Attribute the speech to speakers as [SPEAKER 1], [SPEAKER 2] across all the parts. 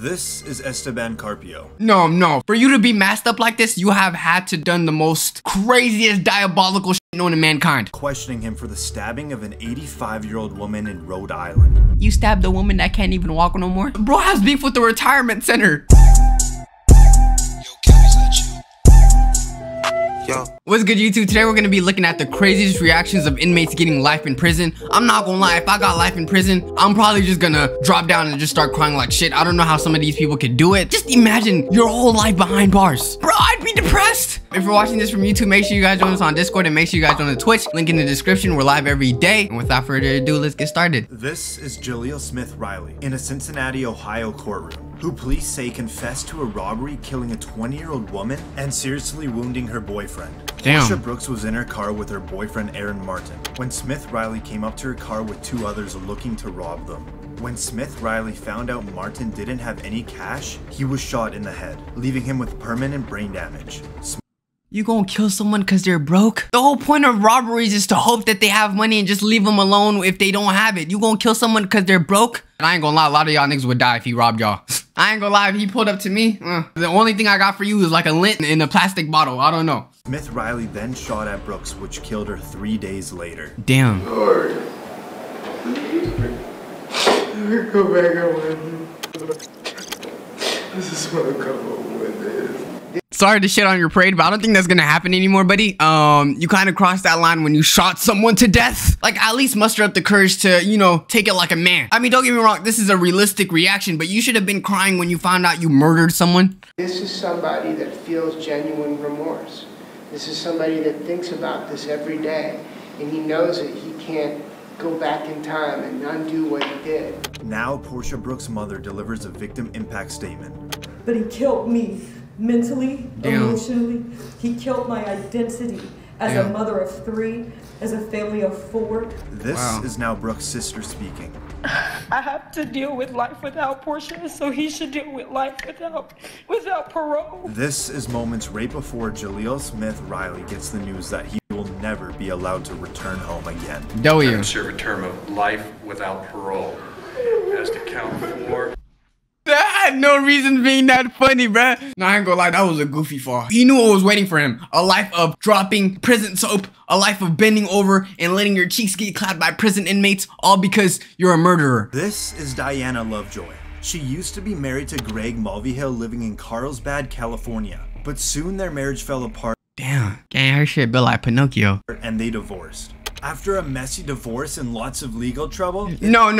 [SPEAKER 1] This is Esteban Carpio.
[SPEAKER 2] No. For you to be masked up like this, you have had to done the most craziest diabolical shit known to mankind.
[SPEAKER 1] Questioning him for the stabbing of an 85-year-old woman in Rhode Island.
[SPEAKER 2] You stabbed a woman that can't even walk no more? Bro has beef with the retirement center.
[SPEAKER 3] Yo.
[SPEAKER 2] What's good, YouTube? Today we're gonna be looking at the craziest reactions of inmates getting life in prison. I'm not gonna lie, if I got life in prison, I'm probably just gonna drop down and just start crying like shit. I don't know how some of these people could do it. Just imagine your whole life behind bars. Bro, I'd be depressed. If you're watching this from YouTube, make sure you guys join us on Discord and make sure you guys join the Twitch. Link in the description. We're live every day. And without further ado, let's get started.
[SPEAKER 1] This is Jaleel Smith Riley in a Cincinnati, Ohio courtroom, who police say confessed to a robbery killing a 20-year-old woman and seriously wounding her boyfriend.
[SPEAKER 2] Damn.
[SPEAKER 1] Portia Brooks was in her car with her boyfriend Aaron Martin when Smith Riley came up to her car with two others looking to rob them. When Smith Riley found out Martin didn't have any cash, he was shot in the head, leaving him with permanent brain damage.
[SPEAKER 2] You gonna kill someone because they're broke? The whole point of robberies is to hope that they have money and just leave them alone if they don't have it. You gonna kill someone because they're broke? And I ain't gonna lie, a lot of y'all niggas would die if he robbed y'all. I ain't gonna lie, if he pulled up to me, the only thing I got for you is like a lint in a plastic bottle. I don't know.
[SPEAKER 1] Smith Riley then shot at Brooks, which killed her 3 days later.
[SPEAKER 2] Damn.
[SPEAKER 3] Lord, go back on with I just want to come home with this.
[SPEAKER 2] Sorry to shit on your parade, but I don't think that's gonna happen anymore, buddy. You kind of crossed that line when you shot someone to death. Like, at least muster up the courage to, you know, take it like a man. I mean, don't get me wrong, this is a realistic reaction, but you should have been crying when you found out you murdered someone.
[SPEAKER 4] This is somebody that feels genuine remorse. This is somebody that thinks about this every day, and he knows that he can't go back in time and undo what he did.
[SPEAKER 1] Now, Portia Brooks' mother delivers a victim impact statement.
[SPEAKER 5] But he killed me mentally,
[SPEAKER 2] Damn.
[SPEAKER 5] emotionally. He killed my identity as
[SPEAKER 2] Damn.
[SPEAKER 5] a mother of 3, as a family of 4.
[SPEAKER 1] This
[SPEAKER 2] Wow.
[SPEAKER 1] is now Brooks' sister speaking.
[SPEAKER 5] I have to deal with life without Portia, so he should deal with life without parole.
[SPEAKER 1] This is moments right before Jaleel Smith Riley gets the news that he will never be allowed to return home again.
[SPEAKER 2] W.
[SPEAKER 6] Serve a term of life without parole. Has to count for.
[SPEAKER 2] That had no reason being that funny, bruh. Nah, I ain't gonna lie, that was a goofy fall. He knew what was waiting for him. A life of dropping prison soap, a life of bending over and letting your cheeks get clapped by prison inmates, all because you're a murderer.
[SPEAKER 1] This is Diana Lovejoy. She used to be married to Greg Mulvihill living in Carlsbad, California. But soon their marriage fell apart
[SPEAKER 2] Damn, gang, her shit built like Pinocchio.
[SPEAKER 1] and they divorced. After a messy divorce and lots of legal trouble,
[SPEAKER 2] No.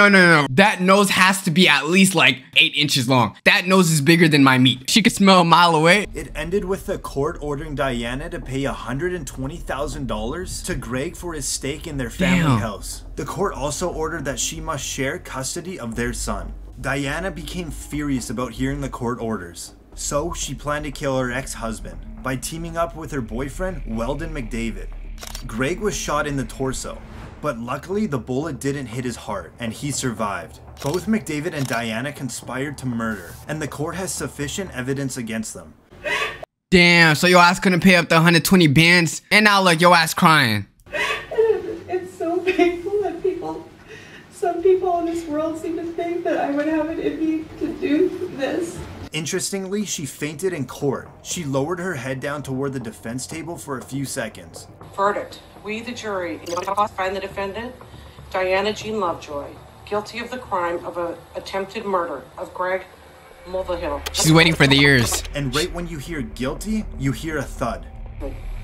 [SPEAKER 2] That nose has to be at least like 8 inches long. That nose is bigger than my meat. She could smell a mile away.
[SPEAKER 1] it ended with the court ordering Diana to pay $120,000 to Greg for his stake in their family
[SPEAKER 2] Damn.
[SPEAKER 1] house. The court also ordered that she must share custody of their son. Diana became furious about hearing the court orders, so she planned to kill her ex-husband by teaming up with her boyfriend, Weldon McDavid. Greg was shot in the torso, but luckily the bullet didn't hit his heart and he survived. Both McDavid and Diana conspired to murder, and the court has sufficient evidence against them.
[SPEAKER 2] Damn, so your ass couldn't pay up the 120 bands, and now look, your ass crying.
[SPEAKER 5] It's so painful that some people in this world seem to think that I would have it in me to do this.
[SPEAKER 1] Interestingly, she fainted in court. She lowered her head down toward the defense table for a few seconds.
[SPEAKER 7] Verdict. We, the jury, find the defendant, Diana Jean Lovejoy, guilty of the crime of attempted murder of Greg Mulvihill.
[SPEAKER 2] She's waiting for the ears.
[SPEAKER 1] And right when you hear guilty, you hear a thud.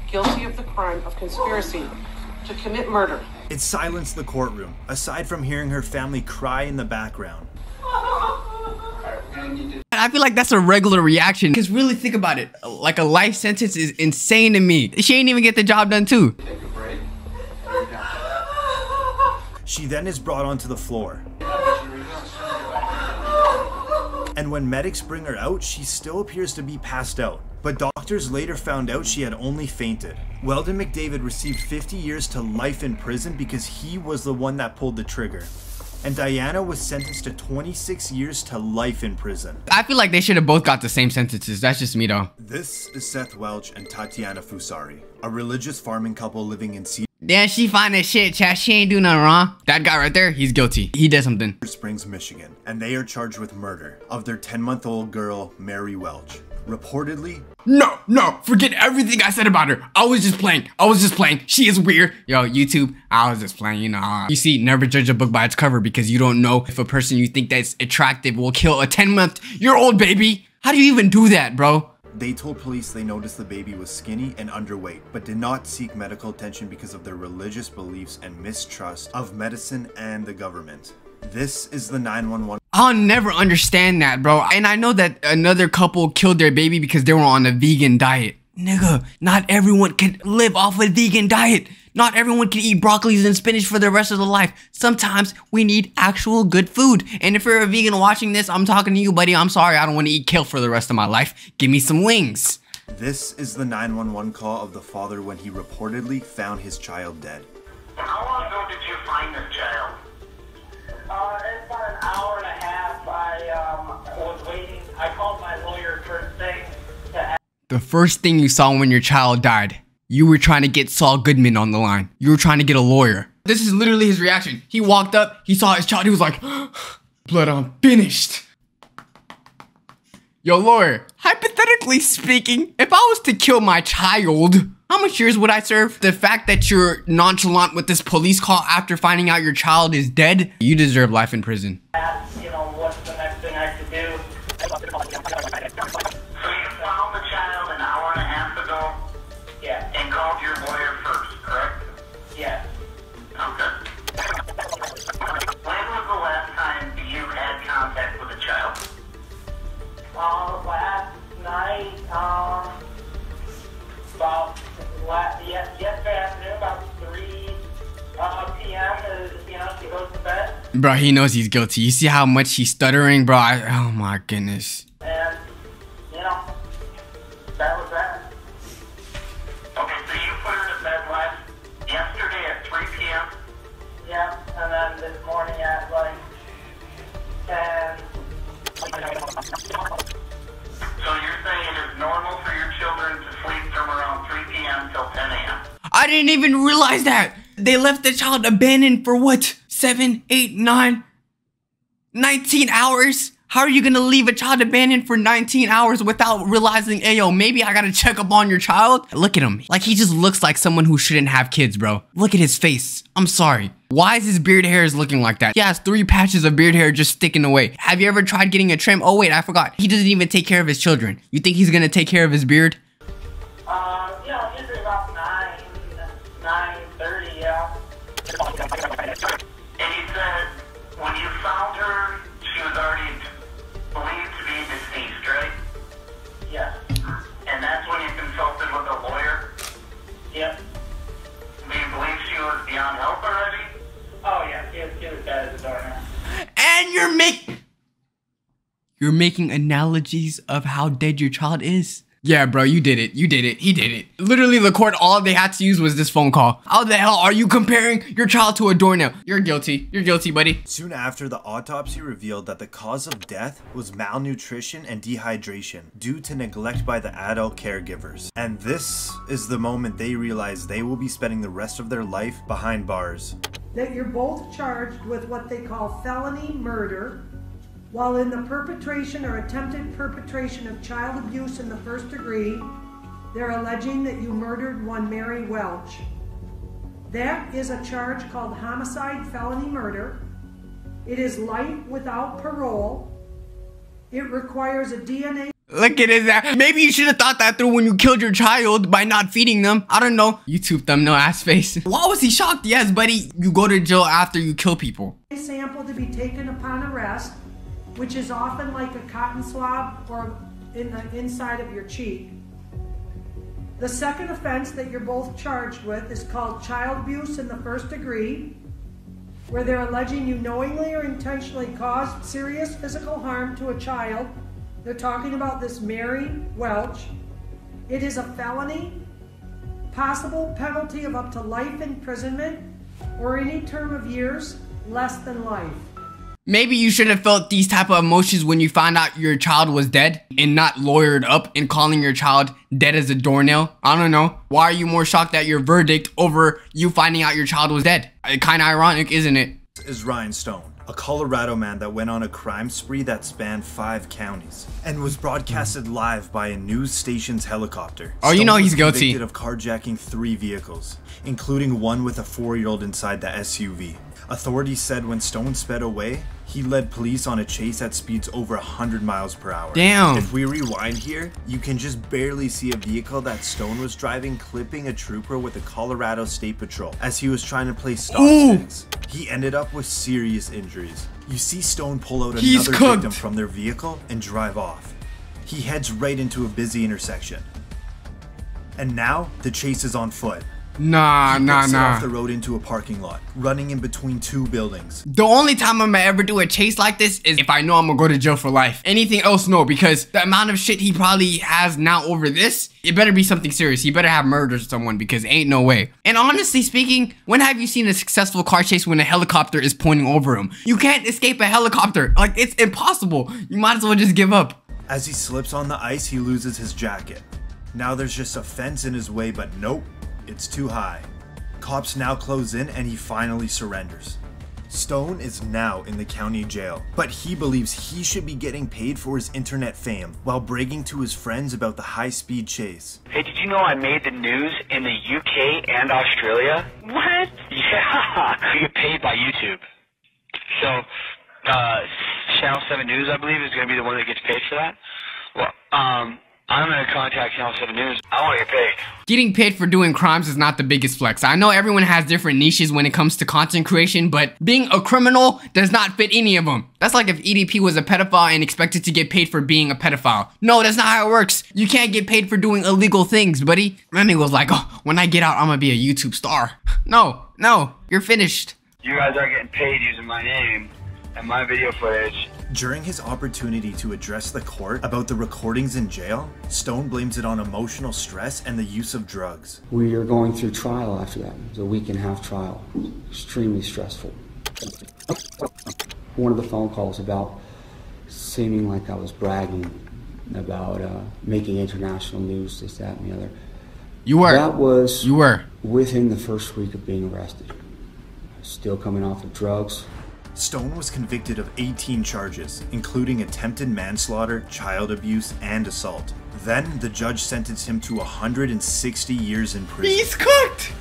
[SPEAKER 7] Guilty of the crime of conspiracy to commit murder.
[SPEAKER 1] It silenced the courtroom, aside from hearing her family cry in the background.
[SPEAKER 2] I feel like that's a regular reaction, because really think about it. Like, a life sentence is insane to me. She ain't even get the job done too.
[SPEAKER 1] She then is brought onto the floor. And when medics bring her out, she still appears to be passed out. But doctors later found out she had only fainted. Weldon McDavid received 50 years to life in prison because he was the one that pulled the trigger. And Diana was sentenced to 26 years to life in prison.
[SPEAKER 2] I feel like they should have both got the same sentences. That's just me though.
[SPEAKER 1] This is Seth Welch and Tatiana Fusari, a religious farming couple living in Cedar
[SPEAKER 2] Yeah, she fine as shit, chat. She ain't doing nothing wrong. That guy right there, he's guilty. He did something.
[SPEAKER 1] Springs, Michigan, and they are charged with murder of their 10-month-old girl, Mary Welch. Reportedly,
[SPEAKER 2] No, forget everything I said about her. I was just playing. She is weird. Yo, YouTube, I was just playing, you know. You see, never judge a book by its cover because you don't know if a person you think that's attractive will kill a 10-month-year-old baby. How do you even do that, bro?
[SPEAKER 1] they told police they noticed the baby was skinny and underweight, but did not seek medical attention because of their religious beliefs and mistrust of medicine and the government. This is the 911.
[SPEAKER 2] I'll never understand that, bro. And I know that another couple killed their baby because they were on a vegan diet. Nigga, not everyone can live off a vegan diet. Not everyone can eat broccolis and spinach for the rest of their life. Sometimes we need actual good food. And if you're a vegan watching this, I'm talking to you, buddy. I'm sorry, I don't want to eat kale for the rest of my life. Give me some wings.
[SPEAKER 1] This is the 911 call of the father when he reportedly found his child dead.
[SPEAKER 8] How long ago did you find this child?
[SPEAKER 9] It's about an hour and a half. I was waiting. I called my lawyer first thing to ask.
[SPEAKER 2] The first thing you saw when your child died, you were trying to get Saul Goodman on the line. You were trying to get a lawyer. This is literally his reaction. He walked up, he saw his child, he was like, blood, I'm finished. Yo, lawyer, hypothetically speaking, if I was to kill my child, how much years would I serve? The fact that you're nonchalant with this police call after finding out your child is dead, you deserve life in prison.
[SPEAKER 9] You know, what's the next thing I could do?
[SPEAKER 8] So you found the child an hour and a half ago?
[SPEAKER 9] Yeah.
[SPEAKER 8] And called your lawyer first, correct?
[SPEAKER 9] Yeah.
[SPEAKER 8] Okay. When was the last time you had contact with a child?
[SPEAKER 9] Last night, yesterday afternoon, about 3 p.m. You know, she goes to bed.
[SPEAKER 2] Bro, he knows he's guilty. You see how much he's stuttering, bro? Oh my goodness.
[SPEAKER 9] And, you know, that was that.
[SPEAKER 8] Okay, so you put her to bed yesterday at 3 p.m.?
[SPEAKER 9] Yeah, and then this morning at like 10.
[SPEAKER 8] So you're saying it is normal for your children to sleep from around 3 p.m. till 10 a.m.?
[SPEAKER 2] I didn't even realize that. They left the child abandoned for what? 7, 8, 9, 19 hours? How are you gonna leave a child abandoned for 19 hours without realizing, hey, yo, maybe I gotta check up on your child? Look at him. Like, he just looks like someone who shouldn't have kids, bro. Look at his face. I'm sorry. Why is his beard hairs looking like that? He has 3 patches of beard hair just sticking away. Have you ever tried getting a trim? Oh, wait, I forgot. He doesn't even take care of his children. You think he's gonna take care of his beard?
[SPEAKER 9] You know, usually about 9:30, yeah.
[SPEAKER 8] And you said when you found her, she was already believed to be deceased, right?
[SPEAKER 9] Yeah.
[SPEAKER 8] And that's when you consulted with a lawyer?
[SPEAKER 9] Yep.
[SPEAKER 8] Do you believe she was beyond help already?
[SPEAKER 9] Oh, yeah, she was dead at the door now.
[SPEAKER 2] And you're making analogies of how dead your child is. Yeah, bro, you did it. You did it. He did it. Literally, the court, all they had to use was this phone call. How the hell are you comparing your child to a doornail? You're guilty. You're guilty, buddy.
[SPEAKER 1] Soon after, the autopsy revealed that the cause of death was malnutrition and dehydration due to neglect by the adult caregivers. And this is the moment they realize they will be spending the rest of their life behind bars.
[SPEAKER 10] That you're both charged with what they call felony murder while in the perpetration or attempted perpetration of child abuse in the first degree. They're alleging that you murdered one Mary Welch. That is a charge called homicide felony murder. It is life without parole. It requires a DNA.
[SPEAKER 2] Look at his ass. Maybe you should have thought that through when you killed your child by not feeding them. I don't know. YouTube thumbnail ass face. Why was he shocked? Yes, buddy. You go to jail after you kill people.
[SPEAKER 10] Sample to be taken upon arrest, which is often like a cotton swab or in the inside of your cheek. The second offense that you're both charged with is called child abuse in the first degree, where they're alleging you knowingly or intentionally caused serious physical harm to a child. They're talking about this Mary Welch. It is a felony, possible penalty of up to life imprisonment or any term of years less than life.
[SPEAKER 2] Maybe you should have felt these type of emotions when you found out your child was dead and not lawyered up and calling your child dead as a doornail. I don't know. Why are you more shocked at your verdict over you finding out your child was dead? Kind of ironic, isn't it?
[SPEAKER 1] Is Rhinestone, a Colorado man that went on a crime spree that spanned 5 counties and was broadcasted live by a news station's helicopter.
[SPEAKER 2] Oh, you know he's guilty.
[SPEAKER 1] Convicted of carjacking 3 vehicles, including one with a 4-year-old inside the SUV. Authorities said when Stone sped away, he led police on a chase at speeds over 100 miles per hour.
[SPEAKER 2] Damn.
[SPEAKER 1] If we rewind here, you can just barely see a vehicle that Stone was driving clipping a trooper with the Colorado State Patrol as he was trying to play stop sticks. He ended up with serious injuries. You see Stone pull out another victim from their vehicle and drive off. He heads right into a busy intersection. And now, the chase is on foot.
[SPEAKER 2] Nah.
[SPEAKER 1] Off the road into a parking lot, running in between 2 buildings.
[SPEAKER 2] The only time I'm gonna ever do a chase like this is if I know I'm gonna go to jail for life. Anything else, no, because the amount of shit he probably has now over this, it better be something serious. He better have murdered someone because ain't no way. And honestly speaking, when have you seen a successful car chase when a helicopter is pointing over him? You can't escape a helicopter. Like, it's impossible. You might as well just give up.
[SPEAKER 1] As he slips on the ice, he loses his jacket. Now there's just a fence in his way, but nope. It's too high. Cops now close in and he finally surrenders. Stone is now in the county jail, but he believes he should be getting paid for his internet fame while bragging to his friends about the high-speed chase.
[SPEAKER 11] Hey, did you know I made the news in the UK and Australia? What? Yeah, you get paid by YouTube. So, Channel 7 News, I believe, is going to be the one that gets paid for that. Well, I'm going to contact Channel 7 News. I want to get paid.
[SPEAKER 2] Getting paid for doing crimes is not the biggest flex. I know everyone has different niches when it comes to content creation, but being a criminal does not fit any of them. That's like if EDP was a pedophile and expected to get paid for being a pedophile. No, that's not how it works. You can't get paid for doing illegal things, buddy. My nigga was like, oh, when I get out, I'm going to be a YouTube star. No, you're finished.
[SPEAKER 11] You guys are getting paid using my name and my video footage.
[SPEAKER 1] During his opportunity to address the court about the recordings in jail, Stone blames it on emotional stress and the use of drugs.
[SPEAKER 12] We are going through trial after that. It was a 1.5-week trial. Extremely stressful. One of the phone calls about seeming like I was bragging about making international news, this, that, and the other.
[SPEAKER 2] You were.
[SPEAKER 12] That was
[SPEAKER 2] you were
[SPEAKER 12] within the first week of being arrested. Still coming off of drugs.
[SPEAKER 1] Stone was convicted of 18 charges, including attempted manslaughter, child abuse, and assault. Then, the judge sentenced him to 160 years in prison.
[SPEAKER 2] He's cooked!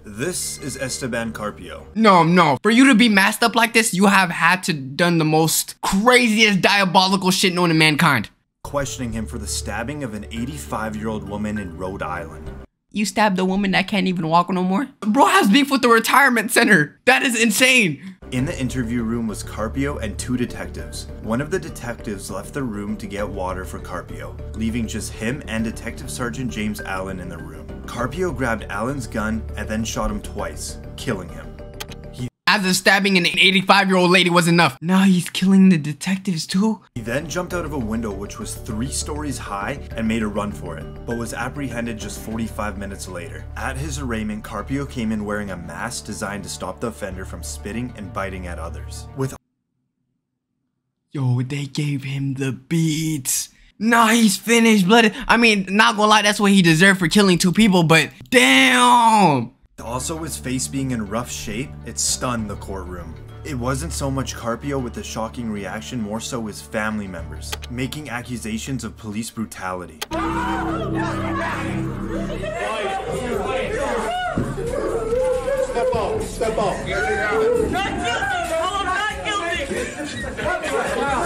[SPEAKER 1] This is Esteban Carpio.
[SPEAKER 2] No. For you to be masked up like this, you have had to done the most craziest diabolical shit known to mankind.
[SPEAKER 1] Questioning him for the stabbing of an 85-year-old woman in Rhode Island.
[SPEAKER 2] You stabbed a woman that can't even walk no more? Bro has beef with the retirement center. That is insane.
[SPEAKER 1] In the interview room was Carpio and 2 detectives. One of the detectives left the room to get water for Carpio, leaving just him and Detective Sergeant James Allen in the room. Carpio grabbed Allen's gun and then shot him twice, killing him.
[SPEAKER 2] As if stabbing an 85-year-old lady was enough. Now he's killing the detectives too?
[SPEAKER 1] He then jumped out of a window which was 3 stories high and made a run for it, but was apprehended just 45 minutes later. At his arraignment, Carpio came in wearing a mask designed to stop the offender from spitting and biting at others.
[SPEAKER 2] Yo, they gave him the beats. Nah, he's finished, blood. I mean, not gonna lie, that's what he deserved for killing 2 people, but damn!
[SPEAKER 1] Also, his face being in rough shape, it stunned the courtroom. It wasn't so much Carpio with the shocking reaction, more so his family members, making accusations of police brutality.
[SPEAKER 3] Step off.
[SPEAKER 9] Not guilty! I'm not guilty!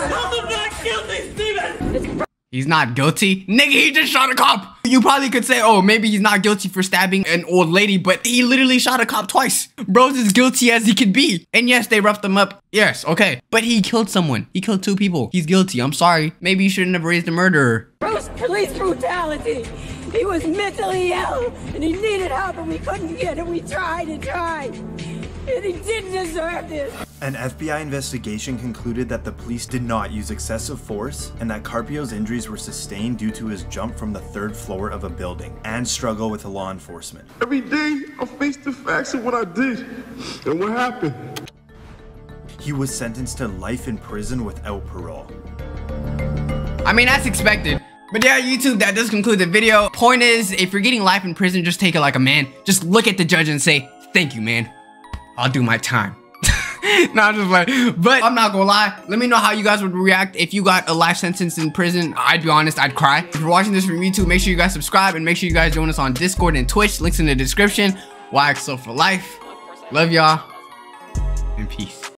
[SPEAKER 9] I'm not guilty, Steven!
[SPEAKER 2] He's not guilty? Nigga, he just shot a cop! You probably could say, oh, maybe he's not guilty for stabbing an old lady, but he literally shot a cop twice. Bro's as guilty as he could be. And yes, they roughed him up. Yes, okay. But he killed someone. He killed 2 people. He's guilty. I'm sorry. Maybe you shouldn't have raised a murderer.
[SPEAKER 13] Bro's police brutality. He was mentally ill, and he needed help, and we couldn't get it. We tried and tried, and he didn't deserve this.
[SPEAKER 1] An FBI investigation concluded that the police did not use excessive force and that Carpio's injuries were sustained due to his jump from the 3rd floor of a building and struggle with law enforcement.
[SPEAKER 3] Every day, I face the facts of what I did and what happened.
[SPEAKER 1] he was sentenced to life in prison without parole.
[SPEAKER 2] I mean, that's expected. But yeah, YouTube, that does conclude the video. Point is, if you're getting life in prison, just take it like a man. Just look at the judge and say, thank you, man. I'll do my time. No, I'm just playing. But I'm not gonna lie. Let me know how you guys would react if you got a life sentence in prison. I'd be honest, I'd cry. If you're watching this from YouTube, make sure you guys subscribe and make sure you guys join us on Discord and Twitch. Links in the description. YXO for life. Love y'all and peace.